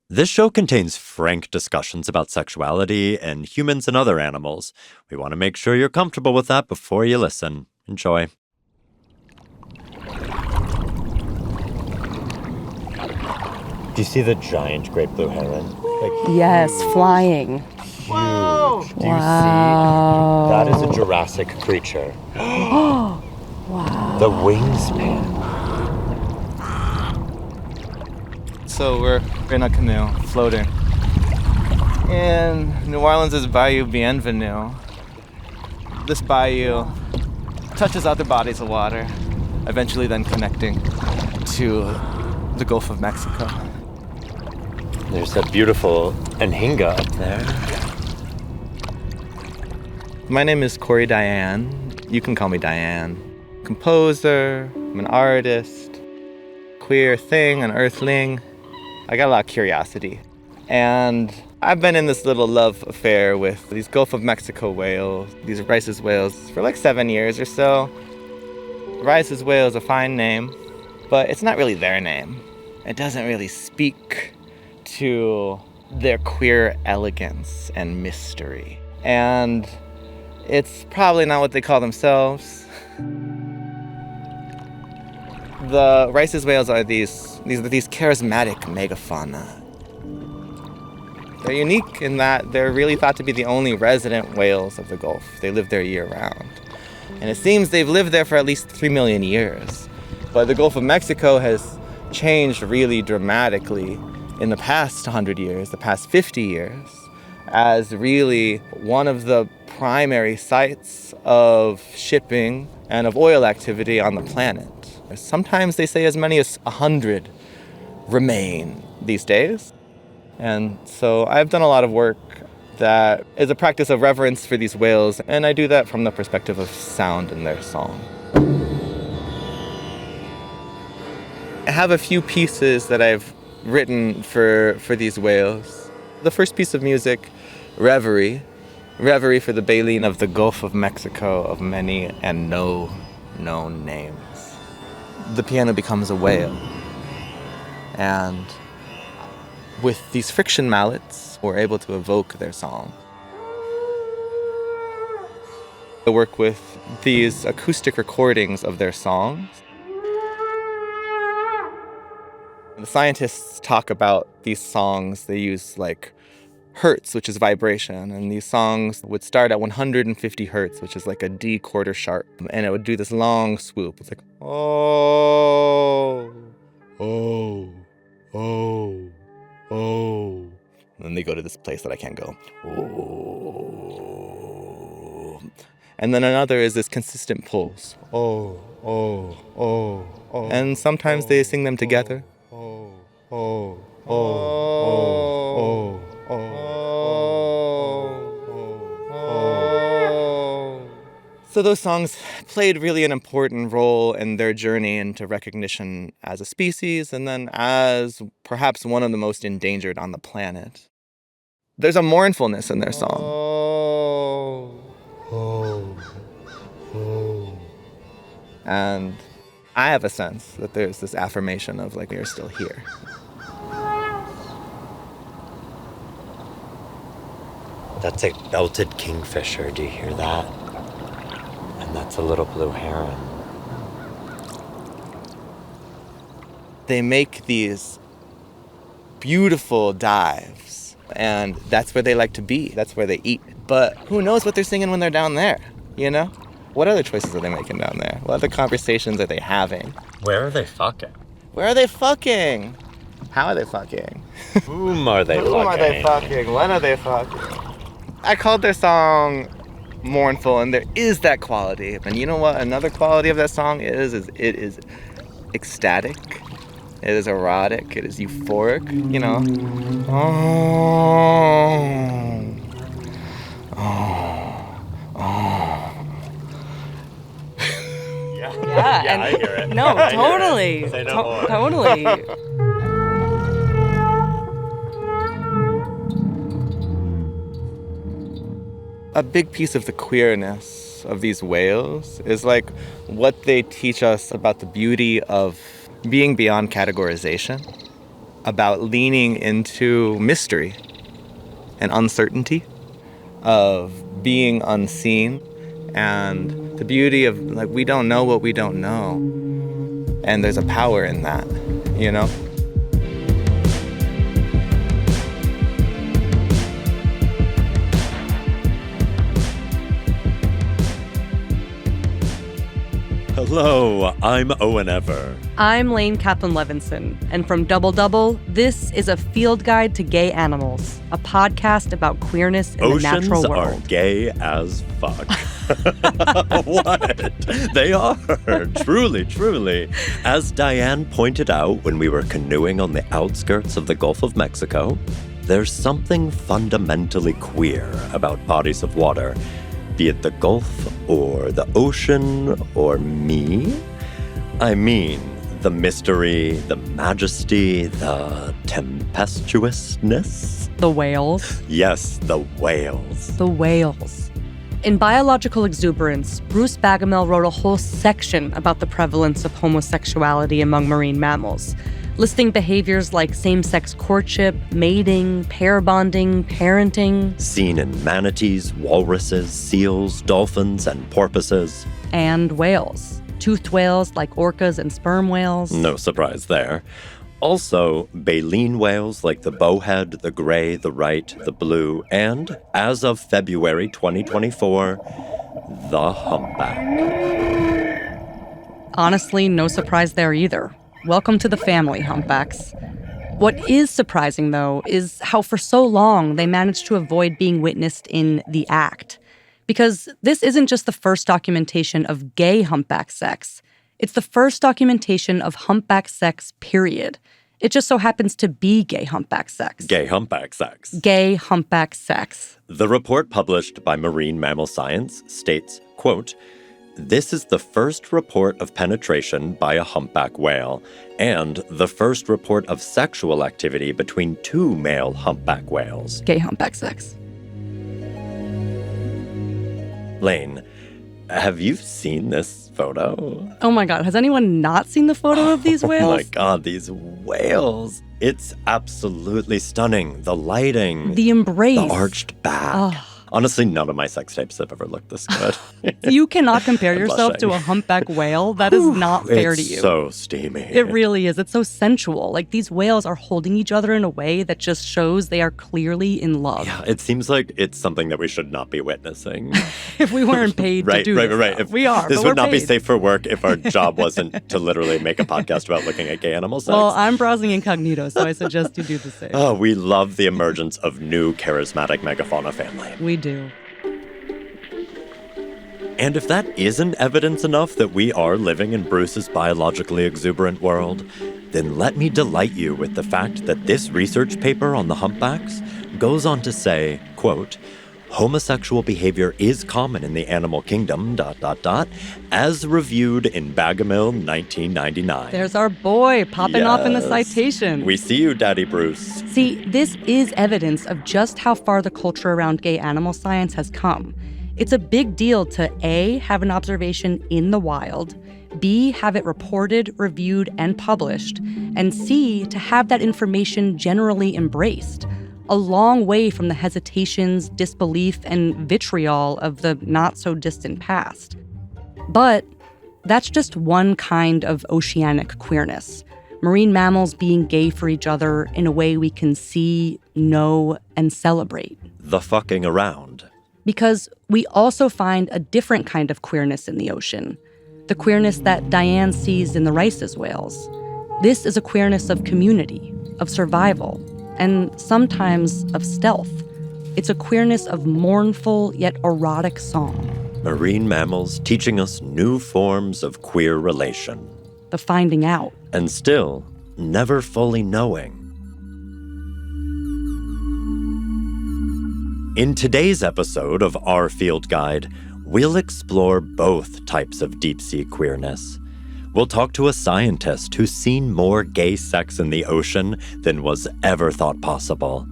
This show contains frank discussions about sexuality and humans and other animals. We want to make sure you're comfortable with that before you listen. Enjoy. Do you see the giant great blue heron? Yes, flying. Huge. Whoa. Do you see? That is a Jurassic creature. Wow. The wingspan. So we're in a canoe, floating. In New Orleans' Bayou Bienvenue. This bayou touches other bodies of water, eventually then connecting to the Gulf of Mexico. There's a beautiful anhinga up there. My name is Cory Diane. You can call me Diane. Composer, I'm an artist, queer thing, an earthling. I got a lot of curiosity. And I've been in this little love affair with these Gulf of Mexico whales, these Rice's whales, for like 7 years or so. Rice's whale is a fine name, but it's not really their name. It doesn't really speak to their queer elegance and mystery. And it's probably not what they call themselves. The Rice's whales are these charismatic megafauna. They're unique in that they're really thought to be the only resident whales of the Gulf. They live there year-round. And it seems they've lived there for at least 3 million years. But the Gulf of Mexico has changed really dramatically in the past 100 years, the past 50 years, as really one of the primary sites of shipping and of oil activity on the planet. Sometimes they say as many as 100 remain these days. And so I've done a lot of work that is a practice of reverence for these whales, and I do that from the perspective of sound in their song. I have a few pieces that I've written for these whales. The first piece of music, Reverie for the baleen of the Gulf of Mexico of many and no known names. The piano becomes a whale, and with these friction mallets, we're able to evoke their song. I work with these acoustic recordings of their songs. The scientists talk about these songs. They use like hertz, which is vibration, and these songs would start at 150 hertz, which is like a D quarter sharp, and it would do this long swoop. It's like, oh, oh, oh, oh. And then they go to this place that I can't go. Oh. And then another is this consistent pulse. Oh, oh, oh, oh. And sometimes they sing them together. Oh, oh, oh, oh, oh, oh. So those songs played really an important role in their journey into recognition as a species and then as perhaps one of the most endangered on the planet. There's a mournfulness in their song. And I have a sense that there's this affirmation of like, we are still here. That's a belted kingfisher. Do you hear that? And that's a little blue heron. They make these beautiful dives, and that's where they like to be. That's where they eat. But who knows what they're singing when they're down there, you know? What other choices are they making down there? What other conversations are they having? Where are they fucking? Where are they fucking? How are they fucking? Whom are they fucking? Whom are they fucking? When are they fucking? I called their song mournful, and there is that quality. And you know what another quality of that song is it is ecstatic. It is erotic. It is euphoric, you know. Yeah, I hear it. No, totally. Say no more. Totally. A big piece of the queerness of these whales is like what they teach us about the beauty of being beyond categorization, about leaning into mystery and uncertainty, of being unseen, and the beauty of, like, we don't know what we don't know. And there's a power in that, you know? Hello, I'm Owen Ever. I'm Laine Kaplan Levinson, and from Double Double, this is a field guide to gay animals, a podcast about queerness in the natural world. Oceans are gay as fuck. What? They are, truly, truly. As Diane pointed out when we were canoeing on the outskirts of the Gulf of Mexico, there's something fundamentally queer about bodies of water, be it the Gulf or the ocean or me. I mean, the mystery, the majesty, the tempestuousness. The whales. Yes, the whales. The whales. In Biological Exuberance, Bruce Bagamel wrote a whole section about the prevalence of homosexuality among marine mammals, listing behaviors like same-sex courtship, mating, pair bonding, parenting. Seen in manatees, walruses, seals, dolphins, and porpoises. And whales. Toothed whales like orcas and sperm whales. No surprise there. Also, baleen whales like the bowhead, the gray, the right, the blue, and, as of February 2024, the humpback. Honestly, no surprise there either. Welcome to the family, humpbacks. What is surprising, though, is how for so long they managed to avoid being witnessed in the act. Because this isn't just the first documentation of gay humpback sex. It's the first documentation of humpback sex, period. It just so happens to be gay humpback sex. Gay humpback sex. Gay humpback sex. The report published by Marine Mammal Science states, quote, "This is the first report of penetration by a humpback whale, and the first report of sexual activity between two male humpback whales." Gay humpback sex. Laine, have you seen this photo? Oh my God, has anyone not seen the photo of these whales? Oh my God, these whales. It's absolutely stunning. The lighting. The embrace. The arched back. Oh. Honestly, none of my sex tapes have ever looked this good. You cannot compare I'm yourself to a blushing. humpback whale. That is not fair to you. It's so steamy. It really is. It's so sensual. Like, these whales are holding each other in a way that just shows they are clearly in love. Yeah, it seems like it's something that we should not be witnessing. If we weren't paid to do this. Right. If we are, This but would we're not be paid. safe for work if our job wasn't to literally make a podcast about looking at gay animal sex. Well, I'm browsing incognito, so I suggest you do the same. Oh, we love the emergence of new charismatic megafauna family. We do. And if that isn't evidence enough that we are living in Bruce's biologically exuberant world, then let me delight you with the fact that this research paper on the humpbacks goes on to say, quote, "Homosexual behavior is common in the animal kingdom, ... as reviewed in Bagamel 1999. There's our boy popping off in the Yes. citation. We see you, Daddy Bruce. See, this is evidence of just how far the culture around gay animal science has come. It's a big deal to A, have an observation in the wild, B, have it reported, reviewed, and published, and C, to have that information generally embraced. A long way from the hesitations, disbelief, and vitriol of the not-so-distant past. But that's just one kind of oceanic queerness. Marine mammals being gay for each other in a way we can see, know, and celebrate. The fucking around. Because we also find a different kind of queerness in the ocean. The queerness that Diane sees in the Rice's whales. This is a queerness of community, of survival, and sometimes of stealth. It's a queerness of mournful yet erotic song. Marine mammals teaching us new forms of queer relation. The finding out. And still, never fully knowing. In today's episode of Our Field Guide, we'll explore both types of deep-sea queerness. We'll talk to a scientist who's seen more gay sex in the ocean than was ever thought possible.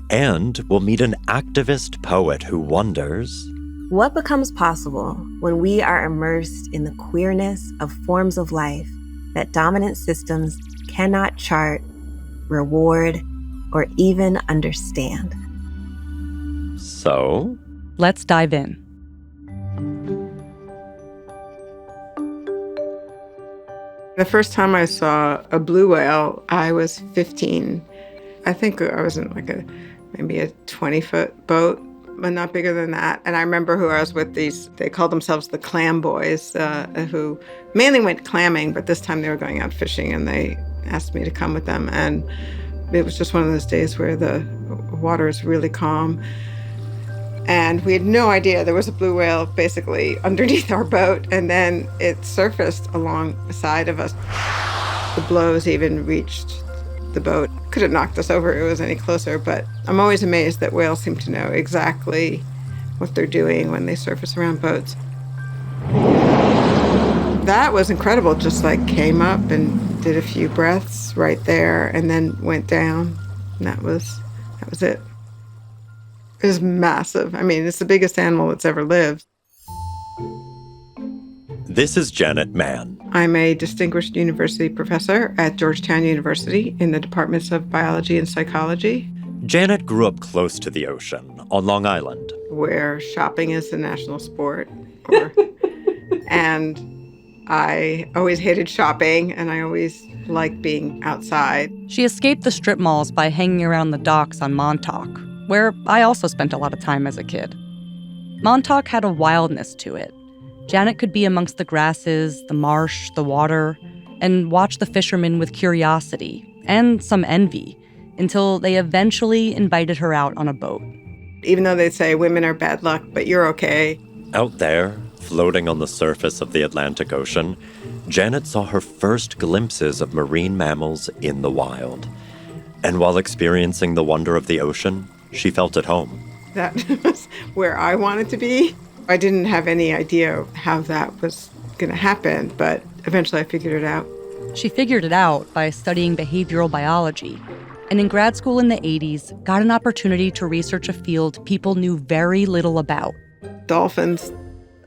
And we'll meet an activist poet who wonders, what becomes possible when we are immersed in the queerness of forms of life that dominant systems cannot chart, reward, or even understand. So, let's dive in. The first time I saw a blue whale, I was 15. I think I was in maybe a 20-foot boat, but not bigger than that. And I remember who I was with. They called themselves the clam boys, who mainly went clamming, but this time they were going out fishing, and they asked me to come with them. And it was just one of those days where the water is really calm. And we had no idea there was a blue whale basically underneath our boat, and then it surfaced alongside of us. The blows even reached the boat. Could have knocked us over if it was any closer, but I'm always amazed that whales seem to know exactly what they're doing when they surface around boats. That was incredible, just came up and did a few breaths right there and then went down. And that was it. It was massive. I mean, it's the biggest animal that's ever lived. this is Janet Mann. I'm a distinguished university professor at Georgetown University in the departments of biology and psychology. Janet grew up close to the ocean on Long Island, where shopping is the national sport. And I always hated shopping, and I always liked being outside. She escaped the strip malls by hanging around the docks on Montauk, where I also spent a lot of time as a kid. Montauk had a wildness to it. Janet could be amongst the grasses, the marsh, the water, and watch the fishermen with curiosity and some envy until they eventually invited her out on a boat. Even though they'd say women are bad luck, but you're okay. Out there, floating on the surface of the Atlantic Ocean, Janet saw her first glimpses of marine mammals in the wild. And while experiencing the wonder of the ocean, she felt at home. That was where I wanted to be. I didn't have any idea how that was going to happen, but eventually I figured it out. She figured it out by studying behavioral biology, and in grad school in the 80s, got an opportunity to research a field people knew very little about. Dolphins.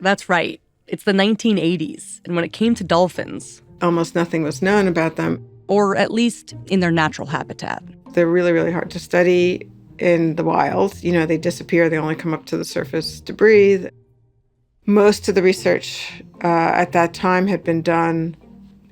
That's right. It's the 1980s, and when it came to dolphins, almost nothing was known about them. Or at least in their natural habitat. They're really, really hard to study in the wild. You know, they disappear. They only come up to the surface to breathe. Most of the research at that time had been done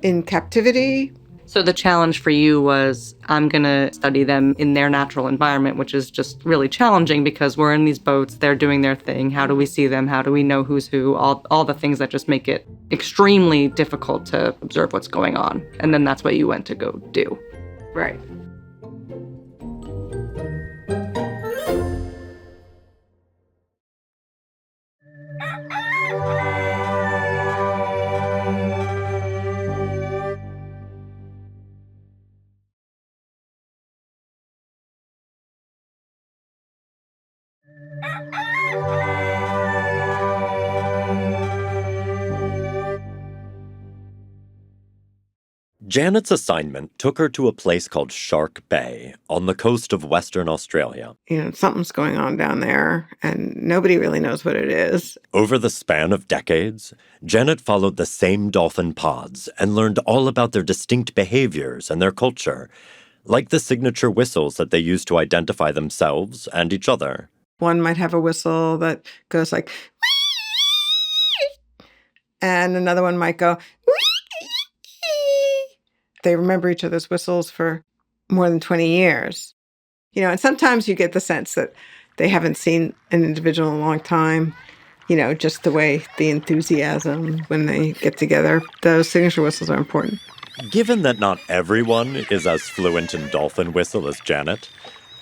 in captivity. So the challenge for you was, I'm going to study them in their natural environment, which is just really challenging because we're in these boats, they're doing their thing. How do we see them? How do we know who's who? All the things that just make it extremely difficult to observe what's going on. And then that's what you went to go do. Right. Janet's assignment took her to a place called Shark Bay on the coast of Western Australia. You know, something's going on down there, and nobody really knows what it is. Over the span of decades, Janet followed the same dolphin pods and learned all about their distinct behaviors and their culture, like the signature whistles that they use to identify themselves and each other. One might have a whistle that goes like, wee! And another one might go, wee! They remember each other's whistles for more than 20 years. You know, and sometimes you get the sense that they haven't seen an individual in a long time, you know, just the way the enthusiasm when they get together. Those signature whistles are important. Given that not everyone is as fluent in dolphin whistle as Janet,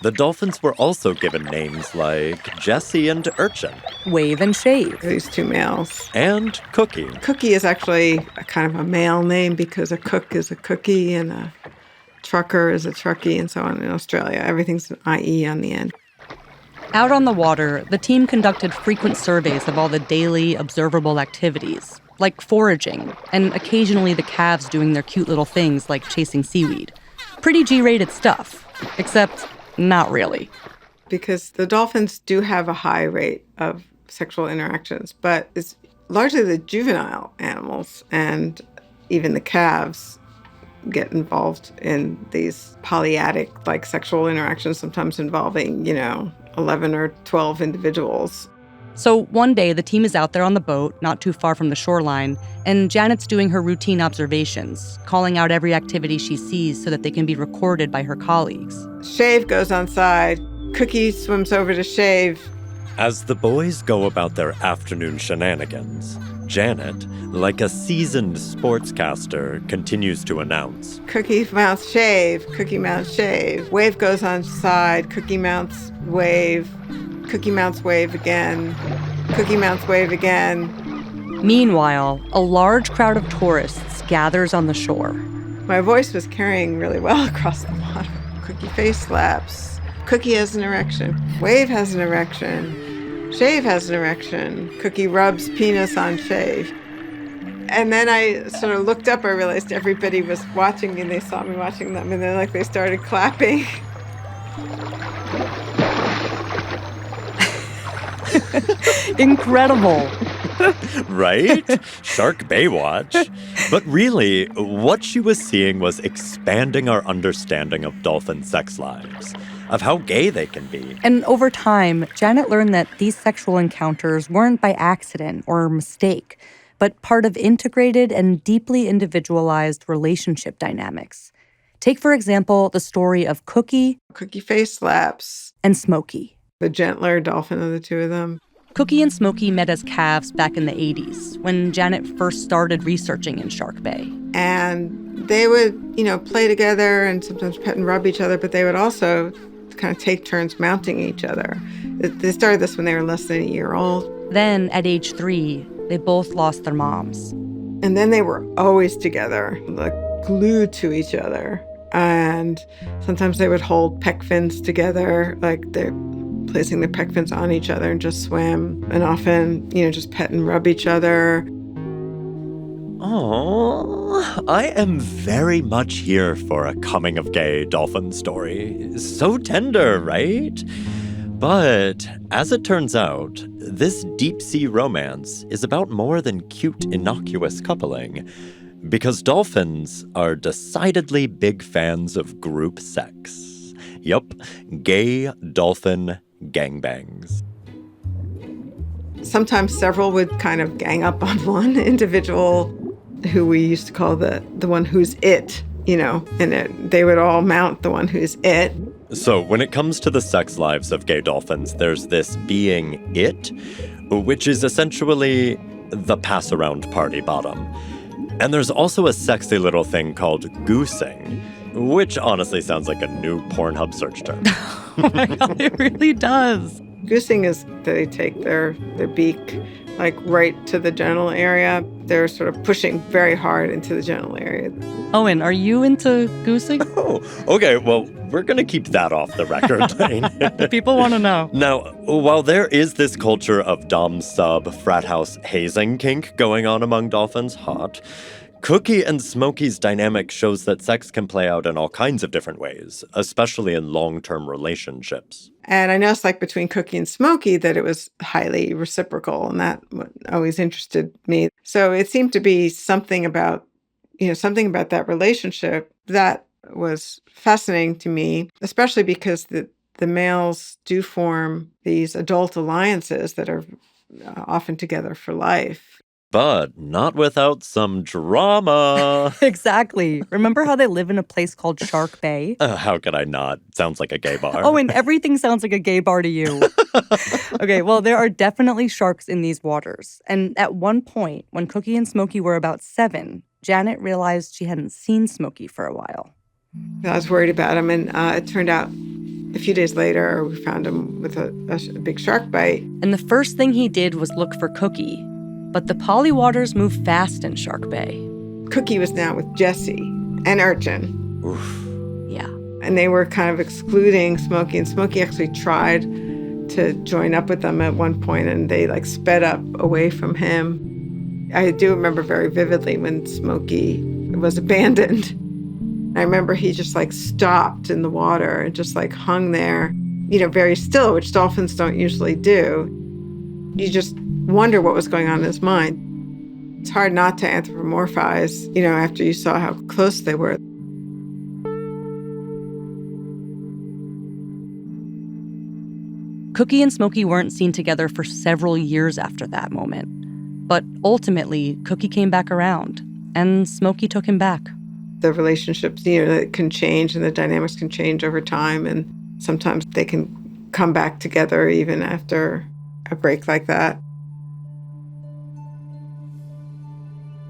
the dolphins were also given names like Jessie and Urchin. Wave and shave. These two males. And Cookie. Cookie is actually a kind of a male name because a cook is a cookie and a trucker is a truckie and so on in Australia. Everything's an IE on the end. Out on the water, the team conducted frequent surveys of all the daily observable activities, like foraging, and occasionally the calves doing their cute little things like chasing seaweed. Pretty G-rated stuff, except not really. Because the dolphins do have a high rate of sexual interactions, but it's largely the juvenile animals and even the calves get involved in these polyadic, like sexual interactions, sometimes involving, 11 or 12 individuals. So one day, the team is out there on the boat, not too far from the shoreline, and Janet's doing her routine observations, calling out every activity she sees so that they can be recorded by her colleagues. Shave goes on side. Cookie swims over to Shave. As the boys go about their afternoon shenanigans, Janet, like a seasoned sportscaster, continues to announce. Cookie mounts Shave. Cookie mounts Shave. Wave goes on side. Cookie mounts Wave. Cookie mounts Wave again. Cookie mounts Wave again. Meanwhile, a large crowd of tourists gathers on the shore. My voice was carrying really well across the water. Cookie face slaps. Cookie has an erection. Wave has an erection. Shave has an erection. Cookie rubs penis on Shave. And then I sort of looked up. I realized everybody was watching me and they saw me watching them. And then they started clapping. Incredible. Right? Shark Baywatch. But really, what she was seeing was expanding our understanding of dolphin sex lives, of how gay they can be. And over time, Janet learned that these sexual encounters weren't by accident or mistake, but part of integrated and deeply individualized relationship dynamics. Take, for example, the story of Cookie. Cookie face slaps. And Smokey. The gentler dolphin of the two of them. Cookie and Smokey met as calves back in the 80s, when Janet first started researching in Shark Bay. And they would, play together and sometimes pet and rub each other, but they would also kind of take turns mounting each other. They started this when they were less than a year old. Then, at age 3, they both lost their moms. And then they were always together, like glued to each other. And sometimes they would hold pec fins together, like they're placing their pec fins on each other and just swim. And often, just pet and rub each other. Oh, I am very much here for a coming-of-gay dolphin story. So tender, right? But as it turns out, this deep-sea romance is about more than cute, innocuous coupling. Because dolphins are decidedly big fans of group sex. Yup, gay dolphin gangbangs. Sometimes several would kind of gang up on one individual who we used to call the one who's it, and they would all mount the one who's it. So when it comes to the sex lives of gay dolphins, there's this being it, which is essentially the pass-around party bottom. And there's also a sexy little thing called goosing, which honestly sounds like a new Pornhub search term. Oh my God, it really does. Goosing is they take their beak like right to the genital area. They're sort of pushing very hard into the genital area. Owen, are you into goosing? Oh, okay. Well, we're going to keep that off the record, Lane. People want to know. Now, while there is this culture of dom-sub frat house hazing kink going on among dolphins, hot, Cookie and Smokey's dynamic shows that sex can play out in all kinds of different ways, especially in long-term relationships. And I noticed, like, between Cookie and Smokey, that it was highly reciprocal, and that always interested me. So it seemed to be something about that relationship that was fascinating to me, especially because the males do form these adult alliances that are often together for life. But not without some drama. Exactly. Remember how they live in a place called Shark Bay? How could I not? Sounds like a gay bar. Oh, and everything sounds like a gay bar to you. Okay, well, there are definitely sharks in these waters. And at one point, when Cookie and Smokey were about 7, Janet realized she hadn't seen Smokey for a while. I was worried about him, and it turned out a few days later, we found him with a big shark bite. And the first thing he did was look for Cookie. But the poly waters move fast in Shark Bay. Cookie was now with Jessie and Urchin. Oof. Yeah. And they were kind of excluding Smokey, and Smokey actually tried to join up with them at one point, and they sped up away from him. I do remember very vividly when Smokey was abandoned. I remember he just stopped in the water and just hung there, very still, which dolphins don't usually do. You just wonder what was going on in his mind. It's hard not to anthropomorphize, after you saw how close they were. Cookie and Smokey weren't seen together for several years after that moment. But ultimately, Cookie came back around, and Smokey took him back. The relationships, that can change and the dynamics can change over time. And sometimes they can come back together even after a break like that.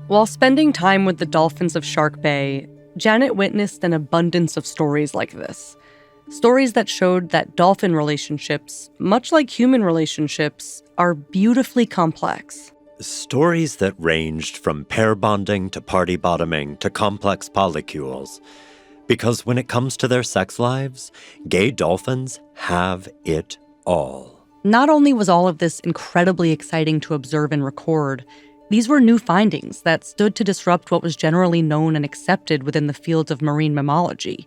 While spending time with the dolphins of Shark Bay, Janet witnessed an abundance of stories like this. Stories that showed that dolphin relationships, much like human relationships, are beautifully complex. Stories that ranged from pair bonding to party bottoming to complex polycules. Because when it comes to their sex lives, gay dolphins have it all. Not only was all of this incredibly exciting to observe and record, these were new findings that stood to disrupt what was generally known and accepted within the field of marine mammalogy.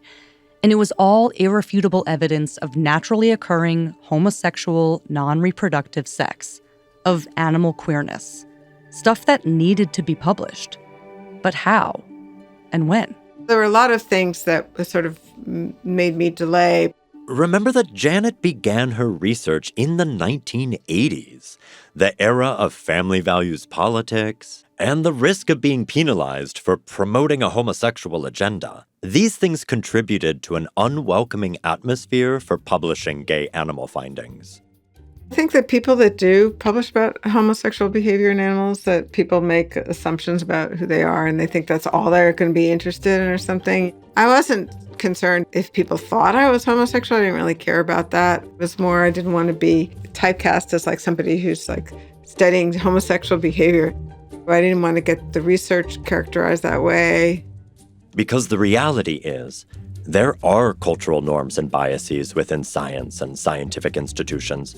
And it was all irrefutable evidence of naturally occurring homosexual, non-reproductive sex, of animal queerness. Stuff that needed to be published. But how? And when? There were a lot of things that sort of made me delay. Remember that Janet began her research in the 1980s, the era of family values politics, and the risk of being penalized for promoting a homosexual agenda. These things contributed to an unwelcoming atmosphere for publishing gay animal findings. I think that people that do publish about homosexual behavior in animals, that people make assumptions about who they are and they think that's all they're going to be interested in or something. I wasn't concerned if people thought I was homosexual. I didn't really care about that. It was more I didn't want to be typecast as like somebody who's like studying homosexual behavior. I didn't want to get the research characterized that way. Because the reality is, there are cultural norms and biases within science and scientific institutions.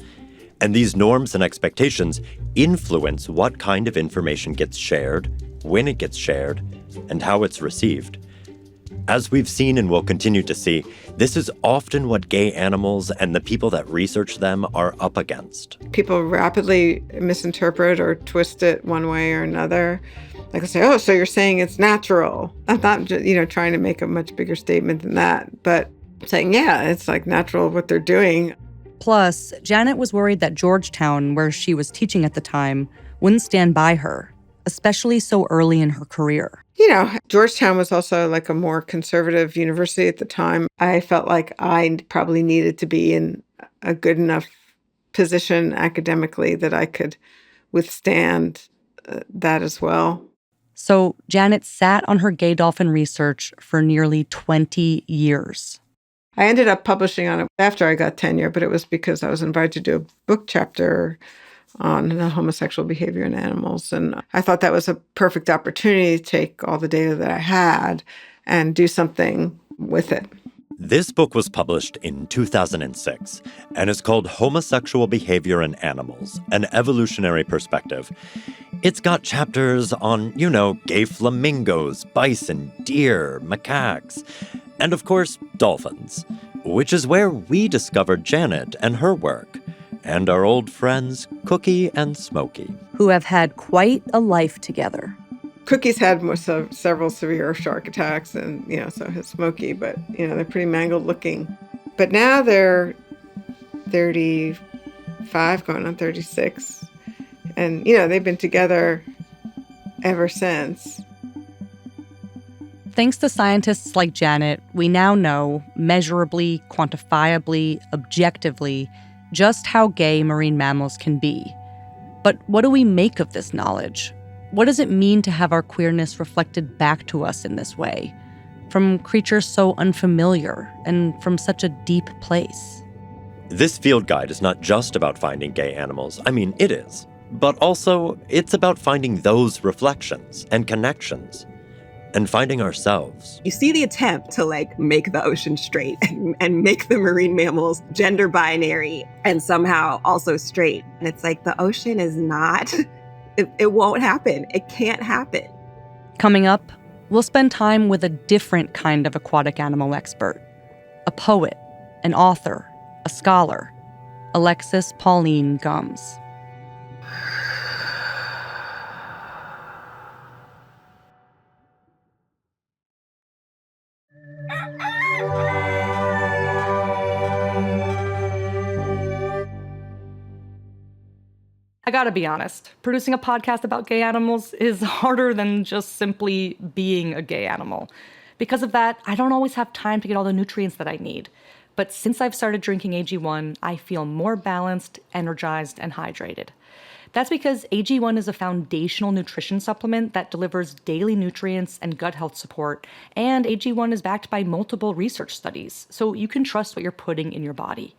And these norms and expectations influence what kind of information gets shared, when it gets shared, and how it's received. As we've seen and will continue to see, this is often what gay animals and the people that research them are up against. People rapidly misinterpret or twist it one way or another. Like I say, oh, so you're saying it's natural. I'm not, trying to make a much bigger statement than that, but saying, yeah, it's like natural what they're doing. Plus, Janet was worried that Georgetown, where she was teaching at the time, wouldn't stand by her, especially so early in her career. Georgetown was also like a more conservative university at the time. I felt like I probably needed to be in a good enough position academically that I could withstand that as well. So Janet sat on her gay dolphin research for nearly 20 years. I ended up publishing on it after I got tenure, but it was because I was invited to do a book chapter on the homosexual behavior in animals. And I thought that was a perfect opportunity to take all the data that I had and do something with it. This book was published in 2006 and is called Homosexual Behavior in Animals, An Evolutionary Perspective. It's got chapters on, gay flamingos, bison, deer, macaques, and of course, dolphins, which is where we discovered Janet and her work, and our old friends Cookie and Smokey, who have had quite a life together. Cookie's had several severe shark attacks, and so has Smokey, but they're pretty mangled looking. But now they're 35, going on 36, and they've been together ever since. Thanks to scientists like Janet, we now know, measurably, quantifiably, objectively, just how gay marine mammals can be. But what do we make of this knowledge? What does it mean to have our queerness reflected back to us in this way, from creatures so unfamiliar and from such a deep place? This field guide is not just about finding gay animals. I mean, it is. But also, it's about finding those reflections and connections. And finding ourselves. You see the attempt to make the ocean straight and make the marine mammals gender binary and somehow also straight. And it's like the ocean is not, it won't happen. It can't happen. Coming up, we'll spend time with a different kind of aquatic animal expert. A poet, an author, a scholar. Alexis Pauline Gumbs. gotta be honest, producing a podcast about gay animals is harder than just simply being a gay animal. Because of that, I don't always have time to get all the nutrients that I need. But since I've started drinking AG1, I feel more balanced, energized, and hydrated. That's because AG1 is a foundational nutrition supplement that delivers daily nutrients and gut health support, and AG1 is backed by multiple research studies, so you can trust what you're putting in your body.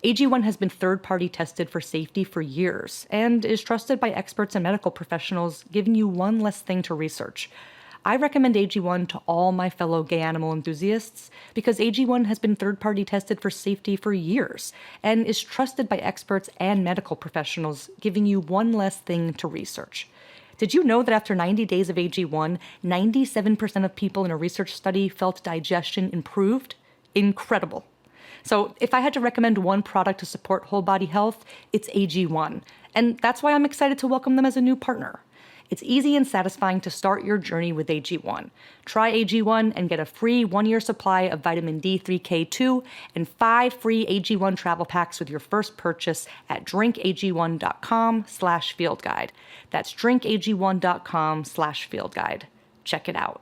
AG1 has been third-party tested for safety for years and is trusted by experts and medical professionals, giving you one less thing to research. I recommend AG1 to all my fellow gay animal enthusiasts because AG1 has been third-party tested for safety for years and is trusted by experts and medical professionals, giving you one less thing to research. Did you know that after 90 days of AG1, 97% of people in a research study felt digestion improved? Incredible. So if I had to recommend one product to support whole body health, it's AG1. And that's why I'm excited to welcome them as a new partner. It's easy and satisfying to start your journey with AG1. Try AG1 and get a free 1-year supply of vitamin D3K2 and 5 free AG1 travel packs with your first purchase at drinkag1.com/fieldguide. That's drinkag1.com/fieldguide. Check it out.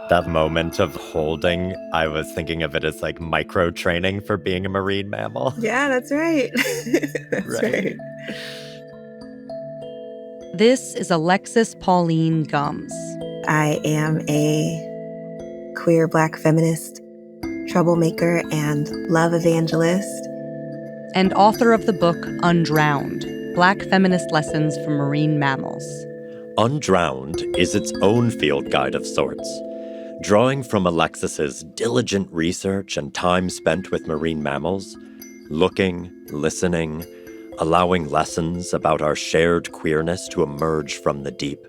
That moment of holding, I was thinking of it as like micro training for being a marine mammal. Yeah, that's right. That's right. This is Alexis Pauline Gumbs. I am a queer Black feminist, troublemaker, and love evangelist. And author of the book Undrowned, Black Feminist Lessons from Marine Mammals. Undrowned is its own field guide of sorts. Drawing from Alexis's diligent research and time spent with marine mammals, looking, listening, allowing lessons about our shared queerness to emerge from the deep.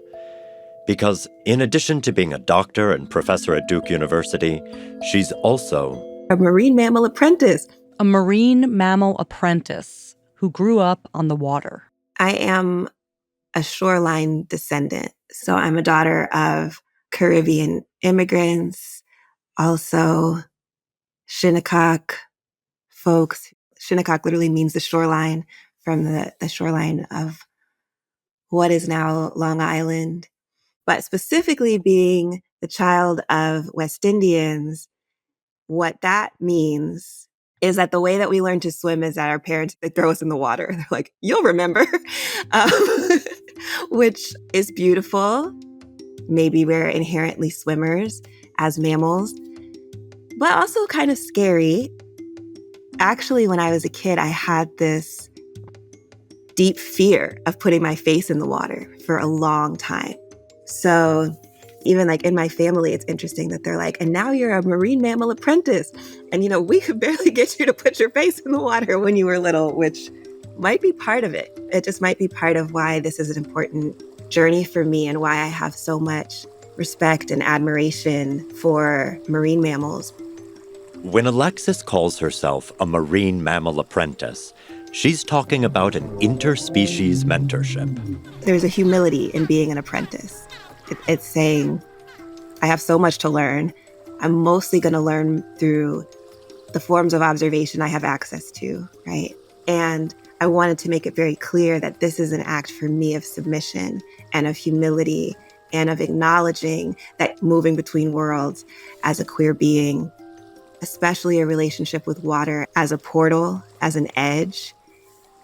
Because in addition to being a doctor and professor at Duke University, she's also a marine mammal apprentice. A marine mammal apprentice who grew up on the water. I am a shoreline descendant. So I'm a daughter of Caribbean immigrants, also Shinnecock folks. Shinnecock literally means the shoreline, from the shoreline of what is now Long Island. But specifically being the child of West Indians, what that means is that the way that we learn to swim is that our parents, they throw us in the water. They're like, you'll remember, which is beautiful. Maybe we're inherently swimmers as mammals, but also kind of scary. Actually, when I was a kid, I had this deep fear of putting my face in the water for a long time. So even like in my family, it's interesting that they're like, and now you're a marine mammal apprentice. And, we could barely get you to put your face in the water when you were little, which might be part of it. It just might be part of why this is an important journey for me and why I have so much respect and admiration for marine mammals. When Alexis calls herself a marine mammal apprentice, she's talking about an interspecies mentorship. There's a humility in being an apprentice. It's saying, I have so much to learn. I'm mostly going to learn through the forms of observation I have access to, right? And I wanted to make it very clear that this is an act for me of submission and of humility and of acknowledging that moving between worlds as a queer being, especially a relationship with water as a portal, as an edge,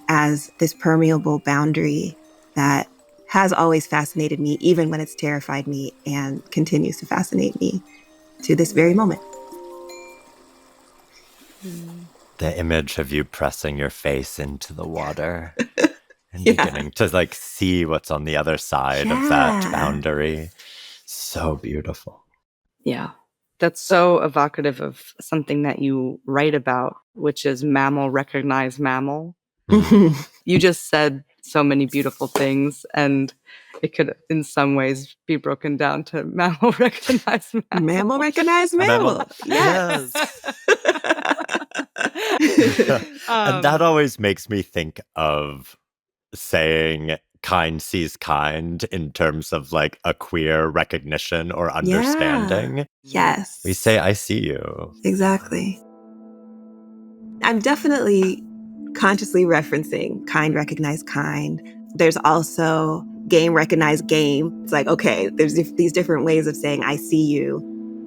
as this permeable boundary that has always fascinated me, even when it's terrified me, and continues to fascinate me to this very moment. The image of you pressing your face into the water and beginning to see what's on the other side of that boundary. So beautiful. Yeah. That's so evocative of something that you write about, which is mammal recognize mammal. You just said so many beautiful things, and it could, in some ways, be broken down to mammal recognize mammal. Mammal recognize mammal. Yes. And that always makes me think of saying kind sees kind in terms of like a queer recognition or understanding. Yes. We say, I see you. Exactly. I'm definitely consciously referencing kind recognize kind. There's also game recognize game. It's like, okay, there's these different ways of saying I see you.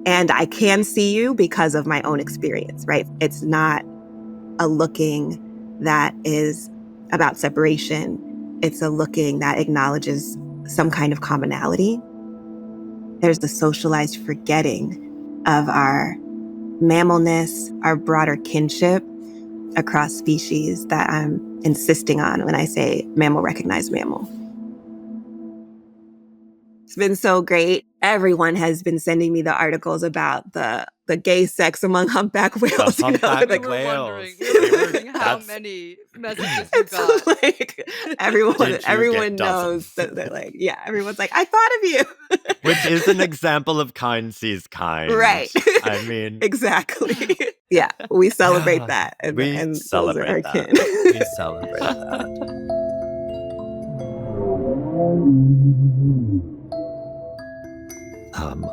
And I can see you because of my own experience, right? It's not a looking that is about separation. It's a looking that acknowledges some kind of commonality. There's the socialized forgetting of our mammalness, our broader kinship across species that I'm insisting on when I say mammal recognize mammal. It's been so great. Everyone has been sending me the articles about the gay sex among humpback whales. The humpback We were whales. wondering how many messages you It's got. like everyone Did you everyone get dozens? knows that they're like, yeah, everyone's like, I thought of you. Which is an example of kind sees kind. Right. I mean, Exactly. Yeah, we celebrate Yeah, that. And, we and celebrate those are our that. kin. We celebrate that.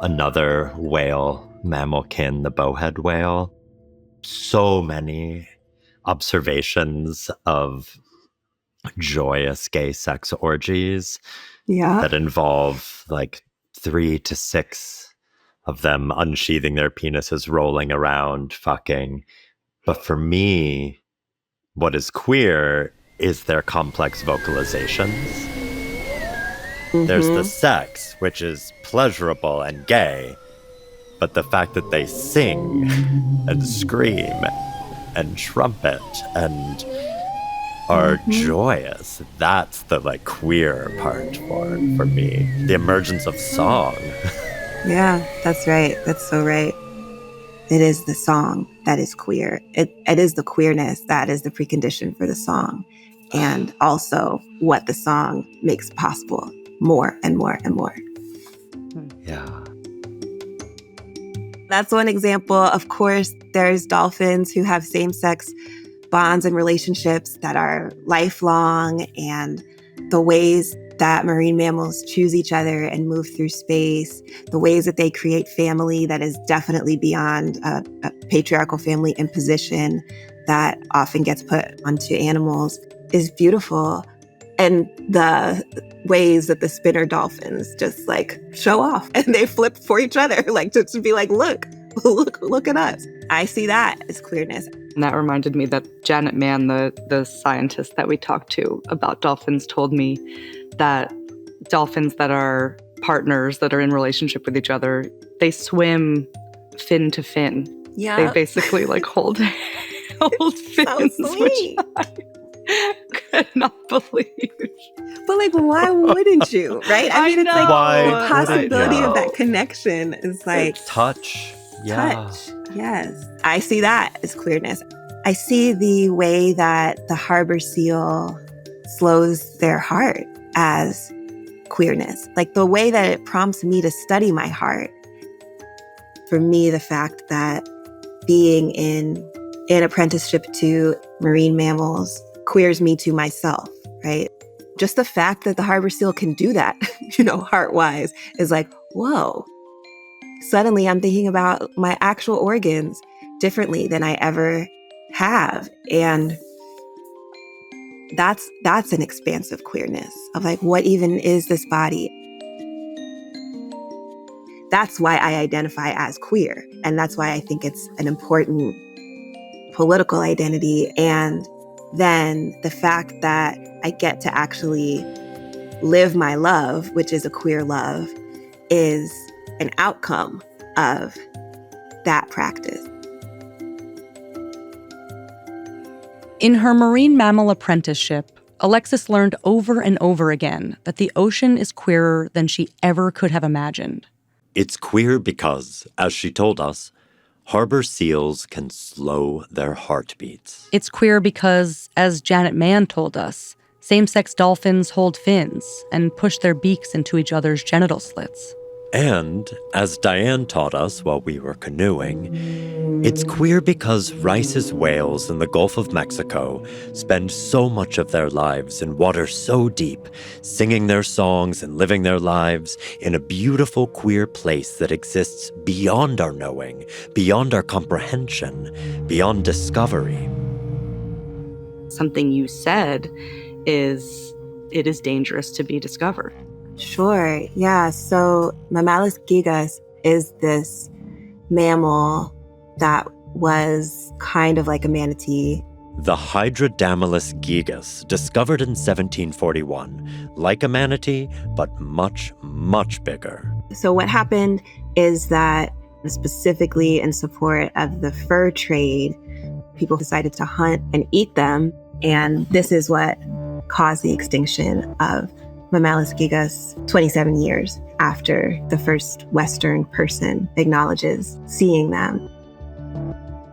Another whale mammalkin, the bowhead whale. So many observations of joyous gay sex orgies Yeah. that involve like 3 to 6 of them unsheathing their penises, rolling around, fucking. But for me, what is queer is their complex vocalizations. There's the sex, which is pleasurable and gay, but the fact that they sing and scream and trumpet and are joyous, that's the like queer part for me. The emergence of song. Yeah, that's right. That's so right. It is the song that is queer. It is the queerness that is the precondition for the song. And also what the song makes possible more and more and more. Yeah. That's one example. Of course, there's dolphins who have same-sex bonds and relationships that are lifelong, and the ways that marine mammals choose each other and move through space, the ways that they create family that is definitely beyond a patriarchal family imposition that often gets put onto animals is beautiful. And the ways that the spinner dolphins just like show off and they flip for each other, like to be like, look at us. I see that as queerness. And that reminded me that Janet Mann, the scientist that we talked to about dolphins, told me that dolphins that are partners, that are in relationship with each other, they swim fin to fin. Yeah. They basically like hold fins, So which sweet. I could not believe. But like, why wouldn't you? Right? I mean, it's like Why the wouldn't possibility you? of that connection is like Touch. Yeah. touch. Yes. I see that as queerness. I see the way that the harbor seal slows their heart as queerness. Like the way that it prompts me to study my heart. For me, the fact that being in an apprenticeship to marine mammals queers me to myself, right? Just the fact that the harbor seal can do that, heart-wise, is like, whoa. Suddenly I'm thinking about my actual organs differently than I ever have. And that's an expansive queerness of like, what even is this body? That's why I identify as queer. And that's why I think it's an important political identity. And then the fact that I get to actually live my love, which is a queer love, is an outcome of that practice. In her marine mammal apprenticeship, Alexis learned over and over again that the ocean is queerer than she ever could have imagined. It's queer because, as she told us, harbor seals can slow their heartbeats. It's queer because, as Janet Mann told us, same-sex dolphins hold fins and push their beaks into each other's genital slits. And, as Diane taught us while we were canoeing, it's queer because Rice's whales in the Gulf of Mexico spend so much of their lives in water so deep, singing their songs and living their lives in a beautiful queer place that exists beyond our knowing, beyond our comprehension, beyond discovery. Something you said is it is dangerous to be discovered. Sure, yeah. So Mammalis gigas is this mammal that was kind of like a manatee. The Hydrodamylus gigas, discovered in 1741, like a manatee, but much, much bigger. So what happened is that, specifically in support of the fur trade, people decided to hunt and eat them. And this is what caused the extinction of Mammalis gigas 27 years after the first Western person acknowledges seeing them.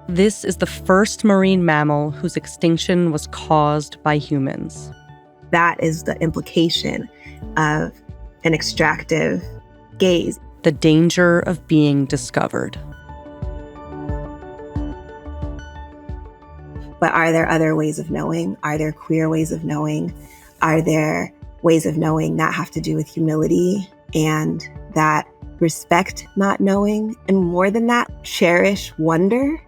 This is the first marine mammal whose extinction was caused by humans. That is the implication of an extractive gaze. The danger of being discovered. But are there other ways of knowing? Are there queer ways of knowing? Are there ways of knowing that have to do with humility and that respect not knowing? And more than that, cherish wonder?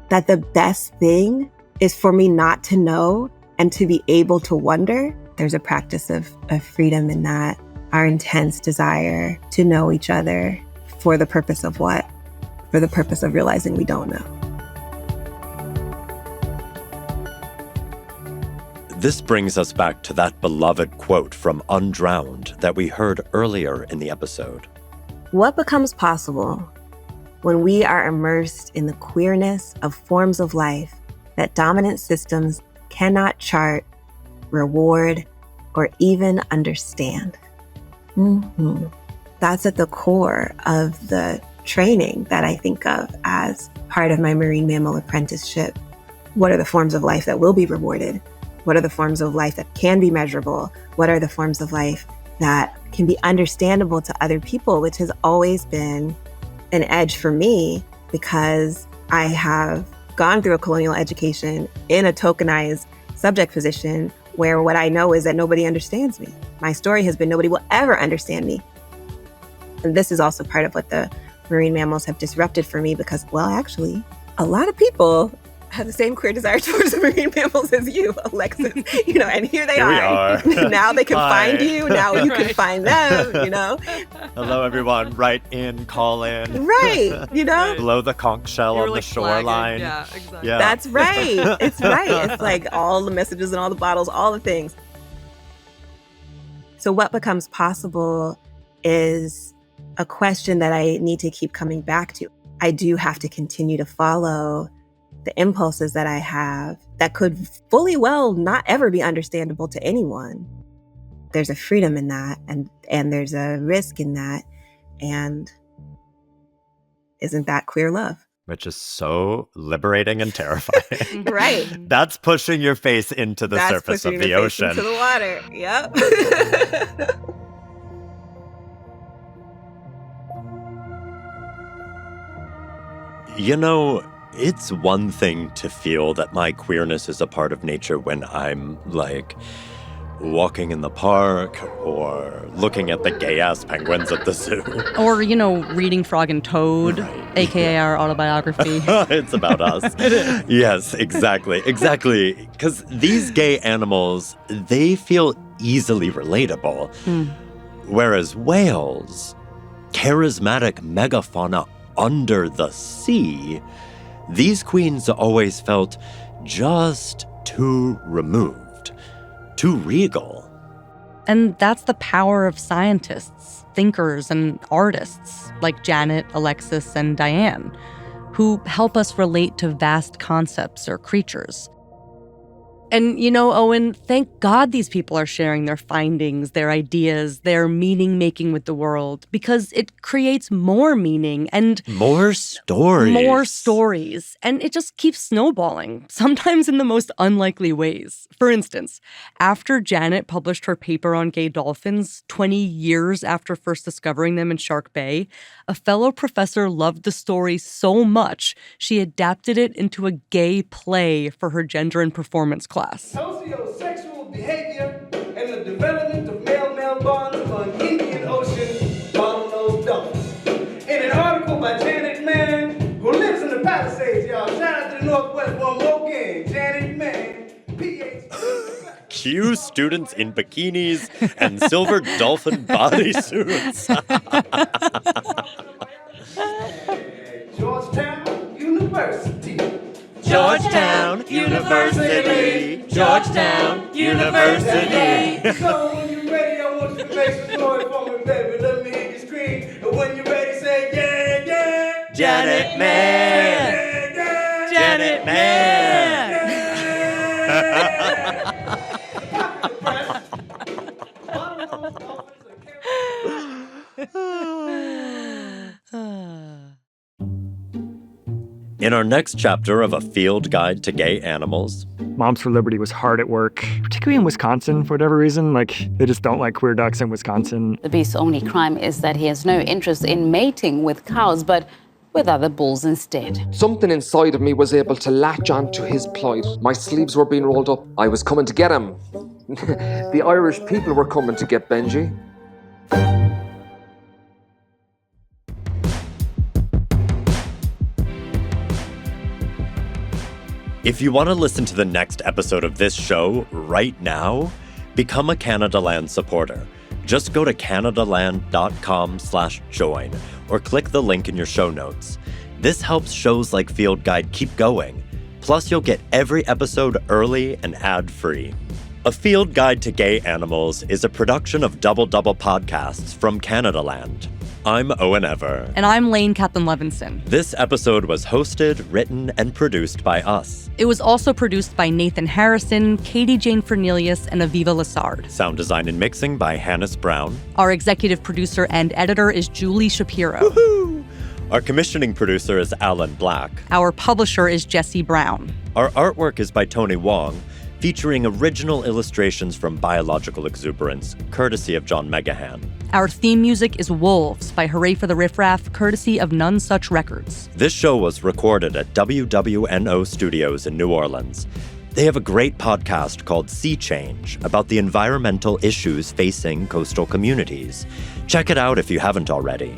That the best thing is for me not to know and to be able to wonder? There's a practice of freedom in that. Our intense desire to know each other for the purpose of what? For the purpose of realizing we don't know. This brings us back to that beloved quote from Undrowned that we heard earlier in the episode. What becomes possible when we are immersed in the queerness of forms of life that dominant systems cannot chart, reward, or even understand? That's at the core of the training that I think of as part of my marine mammal apprenticeship. What are the forms of life that will be rewarded? What are the forms of life that can be measurable? What are the forms of life that can be understandable to other people, which has always been an edge for me because I have gone through a colonial education in a tokenized subject position where what I know is that nobody understands me. My story has been nobody will ever understand me. And this is also part of what the marine mammals have disrupted for me because, well, actually, a lot of people have the same queer desire towards the marine mammals as you, Alexis. And here they are. Now they can find you. Now you can find them, Hello, everyone. Write in, call in. Right, Below the conch shell on the shoreline. Yeah, exactly. Yeah. That's right. It's right. It's like all the messages and all the bottles, all the things. So what becomes possible is a question that I need to keep coming back to. I do have to continue to follow the impulses that I have that could fully well not ever be understandable to anyone. There's a freedom in that, and there's a risk in that. And isn't that queer love? Which is so liberating and terrifying. Right. That's pushing your face into the surface of the ocean. Into the water. Yep. It's one thing to feel that my queerness is a part of nature when I'm, walking in the park or looking at the gay-ass penguins at the zoo. Or, reading Frog and Toad, right. AKA our autobiography. It's about us. Yes, exactly. Because these gay animals, they feel easily relatable. Whereas whales, charismatic megafauna under the sea, these queens always felt just too removed, too regal. And that's the power of scientists, thinkers, and artists like Janet, Alexis, and Diane, who help us relate to vast concepts or creatures. And you know, Owen, thank God these people are sharing their findings, their ideas, their meaning-making with the world, because it creates more meaning and more stories. More stories. And it just keeps snowballing, sometimes in the most unlikely ways. For instance, after Janet published her paper on gay dolphins 20 years after first discovering them in Shark Bay, a fellow professor loved the story so much, she adapted it into a gay play for her gender and performance class. Sociosexual behavior and the development of male-male bonds among Indian Ocean bottlenose dolphins. In an article by Janet Mann, who lives in the Palisades, y'all. Shout out to the Northwest one more game. Janet Mann, PhD. Cue students in bikinis and silver dolphin bodysuits. Georgetown University. Georgetown University. Georgetown University. So when you're ready, I want you to make some noise for me, baby. Let me hear you scream. And when you're ready, say yeah, yeah. Janet Mann. Yeah, yeah. Janet Mann. In our next chapter of A Field Guide to Gay Animals, Moms for Liberty was hard at work, particularly in Wisconsin for whatever reason. Like, they just don't like queer ducks in Wisconsin. The beast's only crime is that he has no interest in mating with cows, but with other bulls instead. Something inside of me was able to latch onto his plight. My sleeves were being rolled up. I was coming to get him. The Irish people were coming to get Benji. if you want to listen to the next episode of this show right now, become a Canada Land supporter. Just go to canadaland.com/join or click the link in your show notes. This helps shows like Field Guide keep going. Plus, you'll get every episode early and ad-free. A Field Guide to Gay Animals is a production of Double Double Podcasts from Canada Land. I'm Owen Ever. And I'm Laine Kaplan-Levinson. This episode was hosted, written, and produced by us. It was also produced by Nathan Harrison, Katie Jane Fernelius, and Aviva Lassard. Sound design and mixing by Hannes Brown. Our executive producer and editor is Julie Shapiro. Woohoo! Our commissioning producer is Alan Black. Our publisher is Jesse Brown. Our artwork is by Tony Wong, featuring original illustrations from Biological Exuberance, courtesy of John Megahan. Our theme music is Wolves by Hooray for the Riff Raff, courtesy of None Such Records. This show was recorded at WWNO Studios in New Orleans. They have a great podcast called Sea Change about the environmental issues facing coastal communities. Check it out if you haven't already.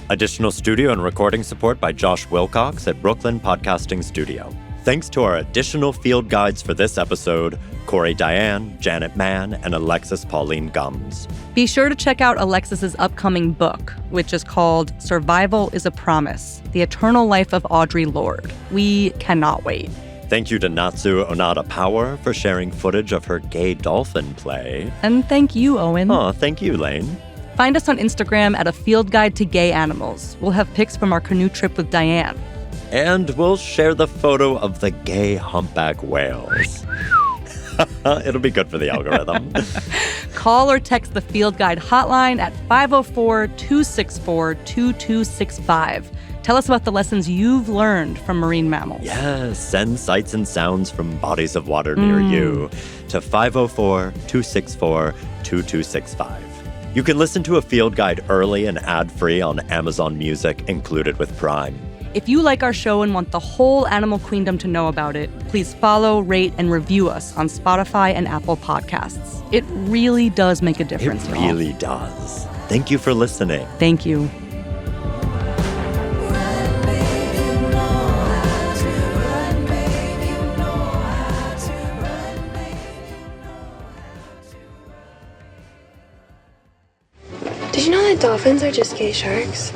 Additional studio and recording support by Josh Wilcox at Brooklyn Podcasting Studio. Thanks to our additional field guides for this episode, Cory, Diane, Janet Mann, and Alexis Pauline Gumbs. Be sure to check out Alexis's upcoming book, which is called Survival is a Promise, The Eternal Life of Audre Lorde. We cannot wait. Thank you to Natsu Onada Power for sharing footage of her gay dolphin play. And thank you, Owen. Oh, thank you, Laine. Find us on Instagram at A Field Guide to Gay Animals. We'll have pics from our canoe trip with Diane. And we'll share the photo of the gay humpback whales. It'll be good for the algorithm. Call or text the Field Guide hotline at 504-264-2265. Tell us about the lessons you've learned from marine mammals. Yes, send sights and sounds from bodies of water near you to 504-264-2265. You can listen to A Field Guide early and ad-free on Amazon Music, included with Prime. If you like our show and want the whole animal queendom to know about it, please follow, rate, and review us on Spotify and Apple Podcasts. It really does make a difference. It really does. Thank you for listening. Thank you. Did you know that dolphins are just gay sharks?